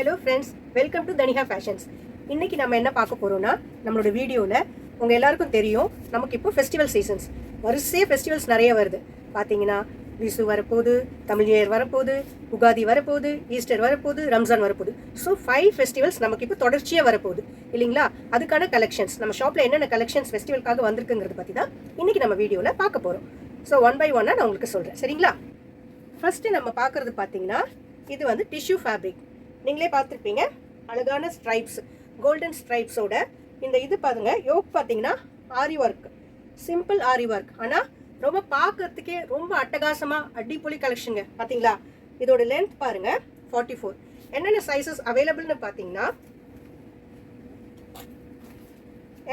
Hello friends, welcome to Taniha Fashions. இன்றைக்கி நம்ம என்ன பார்க்க போகிறோன்னா, நம்மளோட வீடியோவில் உங்கள் எல்லாருக்கும் தெரியும், நமக்கு இப்போ ஃபெஸ்டிவல் சீசன்ஸ் வரிசையாக ஃபெஸ்டிவல்ஸ் நிறைய வருது. பார்த்தீங்கன்னா விசு வரப்போகுது, தமிழ் நியூ இயர் வரப்போகுது, உகாதி வரப்போகுது, ஈஸ்டர் வரப்போகுது, ரம்ஜான் வரப்போகுது. ஸோ 5 ஃபெஸ்டிவல்ஸ் நமக்கு இப்போ தொடர்ச்சியாக வரப்போகுது இல்லைங்களா? அதுக்கான கலெக்ஷன்ஸ் நம்ம ஷாப்பில் என்னென்ன கலெக்ஷன்ஸ் ஃபெஸ்டிவலுக்காக வந்திருக்குங்கிறத பற்றி தான் இன்றைக்கி நம்ம வீடியோவில் பார்க்க போகிறோம். ஸோ ஒன் பை ஒன்னாக நான் உங்களுக்கு சொல்கிறேன், சரிங்களா? ஃபஸ்ட்டு நம்ம பார்க்குறது பார்த்தீங்கன்னா, இது வந்து டிஷ்யூ ஃபேப்ரிக். நீங்களே பார்த்துருப்பீங்க, அழகான ஸ்ட்ரைப்ஸ், கோல்டன் ஸ்ட்ரைப்ஸோட இந்த இது பாருங்க. யோக் பார்த்தீங்கன்னா ஆரி ஒர்க், சிம்பிள் ஆரி ஒர்க், ஆனால் ரொம்ப பார்க்கறதுக்கே ரொம்ப அட்டகாசமாக அடிப்பொலி கலெக்ஷனுங்க. பார்த்தீங்களா? இதோட லென்த் பாருங்க 44. என்னென்ன சைஸஸ் அவைலபிள்னு பார்த்தீங்கன்னா,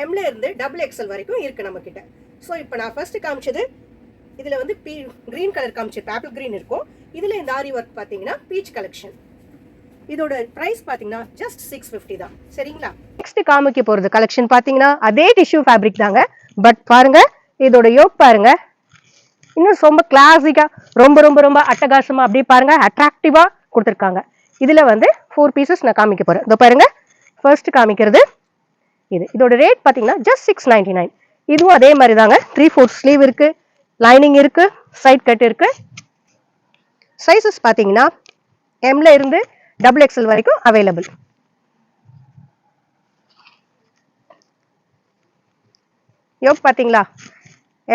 எம்ல இருந்து XXL வரைக்கும் இருக்குது நம்மக்கிட்ட. ஸோ இப்போ நான் ஃபர்ஸ்ட் காமிச்சது இதில் வந்து க்ரீன் கலர் காமிச்சிருப்பேன், ஆப்பிள் க்ரீன் இருக்கும். இதில் இந்த ஆரி ஒர்க் பார்த்தீங்கன்னா பீச் கலெக்ஷன். இதோட ப்ரைஸ் பார்த்தீங்கன்னா ஜஸ்ட் 650 தான், சரிங்களா? நெக்ஸ்ட் காமிக்க போகிறது கலெக்ஷன் பார்த்தீங்கன்னா அதே டிஷ்யூ ஃபேப்ரிக் தாங்க. பட் பாருங்க, இதோட யோக் பாருங்க, இன்னும் ரொம்ப கிளாசிக்காக ரொம்ப ரொம்ப ரொம்ப அட்டகாசமாக அப்படியே பாருங்க, அட்ராக்டிவாக கொடுத்துருக்காங்க. இதில் வந்து 4 பீசஸ் நான் காமிக்க போகிறேன். இதோ பாருங்க, ஃபர்ஸ்ட் காமிக்கிறது இதோட ரேட் பார்த்தீங்கன்னா ஜஸ்ட் 699. இதுவும் அதே மாதிரி தாங்க. 3/4 ஸ்லீவ் இருக்கு, லைனிங் இருக்கு, சைட் கட் இருக்கு. சைஸஸ் பார்த்தீங்கன்னா எம்ல இருந்து XXL வரைக்கும் அவைலபிள். யோக் பார்த்தீங்களா,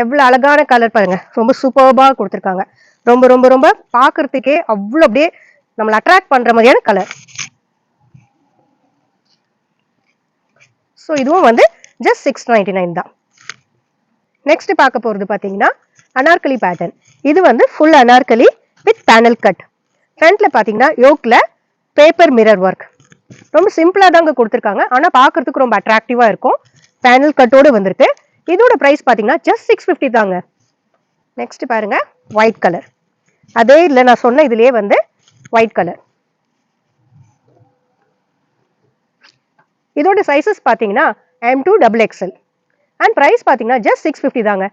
எவ்வளோ அழகான கலர் பாருங்க, ரொம்ப சூப்பர்பாக கொடுத்துருக்காங்க. ரொம்ப ரொம்ப ரொம்ப பார்க்கறதுக்கே அவ்வளோ அப்படியே நம்மளை அட்ராக்ட் பண்ற மாதிரியான கலர். ஸோ இதுவும் வந்து ஜஸ்ட் 699 தான். நெக்ஸ்ட் பார்க்க போகிறது பார்த்தீங்கன்னா அனார்கலி பேட்டர்ன். இது வந்து full Anarkali with panel cut. ஃப்ரண்ட்ல பார்த்தீங்கன்னா யோக்ல பேப்பர் மிரர் ஒர்க், ரொம்ப சிம்பிளாக தாங்க கொடுத்துருக்காங்க, ஆனால் பார்க்கறதுக்கு ரொம்ப அட்ராக்டிவாக இருக்கும். பேனல் கட்டோடு வந்திருக்கு. இதோட ப்ரைஸ் பார்த்தீங்கன்னா ஜஸ்ட் 650 தாங்க. நெக்ஸ்ட் பாருங்க, ஒயிட் கலர். அதே இல்லை, நான் சொன்ன இதுலேயே வந்து ஒயிட் கலர். இதோட சைஸஸ் பார்த்தீங்கன்னா M2 XXL அண்ட் ப்ரைஸ் பார்த்தீங்கன்னா ஜஸ்ட் 650 தாங்க.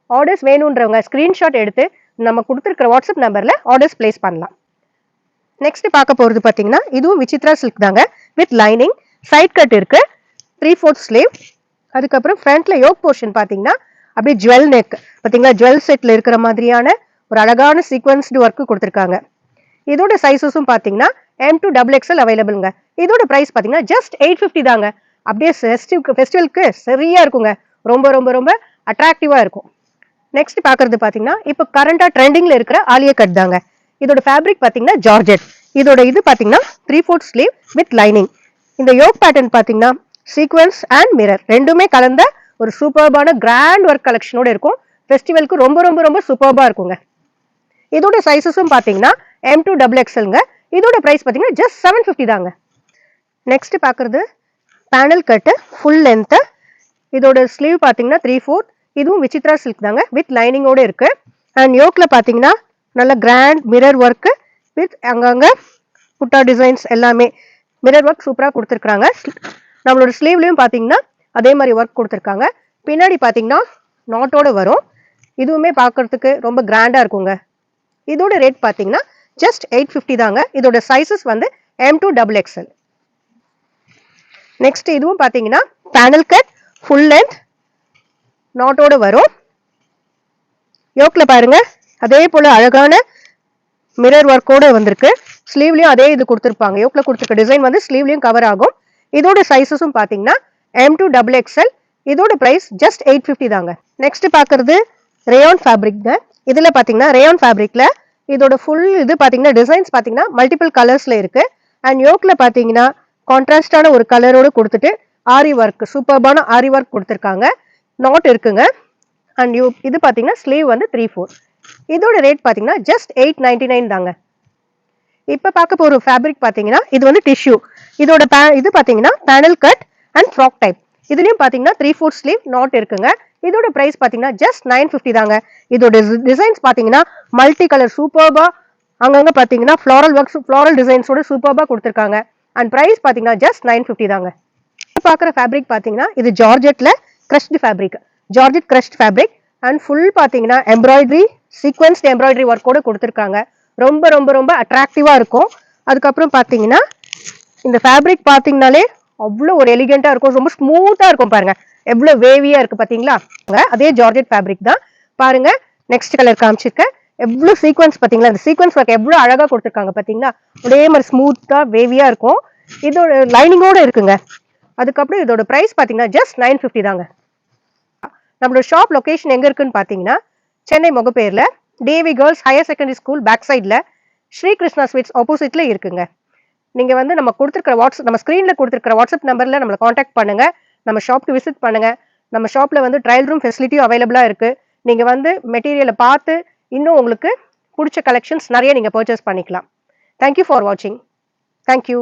ஆர்டர்ஸ் வேணுன்றவங்க ஸ்க்ரீன்ஷாட் எடுத்து நம்ம கொடுத்துருக்கிற வாட்ஸ்அப் நம்பரில் ஆர்டர்ஸ் பிளேஸ் பண்ணலாம். நெக்ஸ்ட் பார்க்க போகிறது பார்த்தீங்கன்னா இதுவும் விசித்ரா சில்க் தாங்க, வித் லைனிங், சைட் கட் இருக்கு, 3/4 ஸ்லீவ். அதுக்கப்புறம் ஃப்ரண்ட்ல யோக் போர்ஷன் பார்த்தீங்கன்னா அப்படியே ஜுவல் நெக், பார்த்தீங்களா? ஜுவல் செட்டில் இருக்கிற மாதிரியான ஒரு அழகான சீக்வன்ஸ்டு ஒர்க்கு கொடுத்துருக்காங்க. இதோட சைஸஸும் பார்த்தீங்கன்னா M2 XXL அவைலபிள்ங்க. இதோட ப்ரைஸ் பார்த்தீங்கன்னா ஜஸ்ட் 850 தாங்க. அப்படியே ஃபெஸ்டிவலுக்கு சரியா இருக்குங்க, ரொம்ப ரொம்ப ரொம்ப அட்ராக்டிவாக இருக்கும். நெக்ஸ்ட் பார்க்கறது பார்த்தீங்கன்னா இப்போ கரண்டாக ட்ரெண்டிங்கில் இருக்கிற ஆலியா கட் தாங்க. இதோட ஃபேப்ரிக் பார்த்தீங்கன்னா ஜார்ஜெட். இதோட இது பார்த்தீங்கன்னா 3/4 ஸ்லீவ் வித் லைனிங். இந்த யோக் பேட்டர்ன் பார்த்தீங்கன்னா சீக்வன்ஸ் அண்ட் மிரர் ரெண்டுமே கலந்த ஒரு சூப்பர்பான கிராண்ட் ஒர்க் கலெக்ஷனோட இருக்கும். ஃபெஸ்டிவலுக்கு ரொம்ப ரொம்ப ரொம்ப சூப்பர்பாக இருக்குங்க. இதோட சைஸஸும் பார்த்தீங்கன்னா M2 XXLங்க. இதோட ப்ரைஸ் பார்த்தீங்கன்னா ஜஸ்ட் 750 தாங்க. நெக்ஸ்ட் பார்க்குறது பேனல் கட்டு, ஃபுல் லென்த்து. இதோட ஸ்லீவ் பார்த்தீங்கன்னா 3/4. இதுவும் விசித்ரா சில்க் தாங்க, வித் லைனிங்கோட இருக்கு. அண்ட் யோக்ல பார்த்தீங்கன்னா நல்ல கிராண்ட் மிரர் ஒர்க்கு வித் அங்கங்கே புட்டா டிசைன்ஸ், எல்லாமே மிரர் ஒர்க் சூப்பராக கொடுத்துருக்குறாங்க. நம்மளோட ஸ்லீவ்லையும் பார்த்தீங்கன்னா அதே மாதிரி ஒர்க் கொடுத்துருக்காங்க. பின்னாடி பார்த்தீங்கன்னா நாட்டோட வரும். இதுவுமே பார்க்கறதுக்கு ரொம்ப கிராண்டாக இருக்குங்க. இதோட ரேட் பார்த்தீங்கன்னா ஜஸ்ட் 850 தாங்க. இதோட சைஸஸ் வந்து M2 XXL. நெக்ஸ்ட் இதுவும் பார்த்தீங்கன்னா பேனல் கட், ஃபுல் லென்த், நாட்டோட வரும். யோக்ல பாருங்க அதே போல அழகான மிரர் ஒர்க்கோட வந்திருக்கு. ஸ்லீவ்லயும் அதே இது கொடுத்துருப்பாங்க. யோக்ல கொடுத்துருக்க டிசைன் வந்து ஸ்லீவ்லயும் கவர் ஆகும். இதோட சைஸஸும் பார்த்தீங்கன்னா M2 XXL. இதோட பிரைஸ் ஜஸ்ட் 850 தாங்க. நெக்ஸ்ட் பார்க்கறது ரேயான் ஃபேப்ரிக்ங்க. இதுல பார்த்தீங்கன்னா ரேயான் ஃபேப்ரிக்ல இதோட ஃபுல் இது பார்த்தீங்கன்னா டிசைன்ஸ் பார்த்தீங்கன்னா மல்டிபிள் கலர்ஸ்ல இருக்கு. அண்ட் யோக்ல பார்த்தீங்கன்னா கான்ட்ராஸ்டான ஒரு கலரோடு கொடுத்துட்டு ஆரி ஒர்க், சூப்பர்பான ஆரி ஒர்க் கொடுத்துருக்காங்க. நாட் இருக்குங்க. அண்ட் இது பார்த்தீங்கன்னா ஸ்லீவ் வந்து 3/4. இதோட ரேட் பார்த்தீங்கன்னா ஜஸ்ட் 899 தாங்க. இப்போ பார்க்க போகிற ஃபேப்ரிக் பார்த்தீங்கன்னா இது வந்து டிஷ்யூ. இதோட இது பார்த்தீங்கன்னா panel cut and frock type. இதுலேயும் பார்த்தீங்கன்னா 3/4 ஸ்லீவ், நாட் இருக்குங்க. இதோட ப்ரைஸ் பார்த்தீங்கன்னா ஜஸ்ட் 950 தாங்க. இதோட டிசைன்ஸ் பார்த்தீங்கன்னா மல்டி கலர் சூப்பர்பாக அங்கங்கே பார்த்தீங்கன்னா ஃப்ளாரல் ஒர்க்ஸ், ஃப்ளாரல் டிசைன்ஸோட சூப்பர்பாக கொடுத்துருக்காங்க. அண்ட் ப்ரைஸ் பார்த்தீங்கன்னா ஜஸ்ட் 950 தாங்க. பார்க்குற ஃபேப்ரிக் பார்த்தீங்கன்னா இது ஜார்ஜெட்டில் crushed fabric, georgette crushed fabric. And full பார்த்தீங்கன்னா எம்ப்ராய்டரி, சீக்வன்ஸ்ட் எம்ப்ராய்டரி ஒர்க்கோட கொடுத்துருக்காங்க. ரொம்ப ரொம்ப ரொம்ப அட்ராக்டிவாக இருக்கும். அதுக்கப்புறம் பார்த்தீங்கன்னா இந்த ஃபேப்ரிக் பார்த்தீங்கனாலே அவ்வளோ ஒரு எலிகென்ட்டா இருக்கும், ரொம்ப ஸ்மூத்தா இருக்கும் பாருங்க, எவ்வளோ வேவியா இருக்கு பார்த்தீங்களா? அதே ஜார்ஜெட் ஃபேப்ரிக் தான் பாருங்க. நெக்ஸ்ட் கலர் காமிச்சிருக்கேன். எவ்வளோ சீக்வன்ஸ் பார்த்தீங்களா? இந்த சீக்வன்ஸ் ஒர்க் எவ்வளோ அழகா கொடுத்துருக்காங்க பார்த்தீங்களா? ஒரே மாதிரி ஸ்மூத்தா வேவியா இருக்கும். இதோட லைனிங்கோட இருக்குங்க. அதுக்கப்புறம் இதோட பிரைஸ் பார்த்தீங்கன்னா ஜஸ்ட் 950 தாங்க. நம்மளோட ஷாப் லொகேஷன் எங்க இருக்குன்னு பார்த்தீங்கன்னா சென்னை முகப்பேர்ல DAV girls higher secondary school back சைட்ல ஸ்ரீ கிருஷ்ணா ஸ்வீட்ஸ் ஆப்போசிட்ல இருக்குங்க. நீங்க வந்து நம்ம கொடுத்துருக்கிற நம்ம ஸ்கிரீன்ல கொடுத்துருக்கிற வாட்ஸ்அப் நம்பர்ல நம்மளை காண்டாக்ட் பண்ணுங்க. நம்ம ஷாப்க்கு விசிட் பண்ணுங்க. நம்ம ஷாப்ல வந்து ட்ரையல் ரூம் ஃபெசிலிட்டியும் அவைலபிளா இருக்கு. நீங்க வந்து மெட்டீரியலை பார்த்து இன்னும் உங்களுக்கு பிடிச்ச கலெக்ஷன்ஸ் நிறைய நீங்க பர்ச்சேஸ் பண்ணிக்கலாம். தேங்க்யூ ஃபார் வாட்சிங். தேங்க்யூ.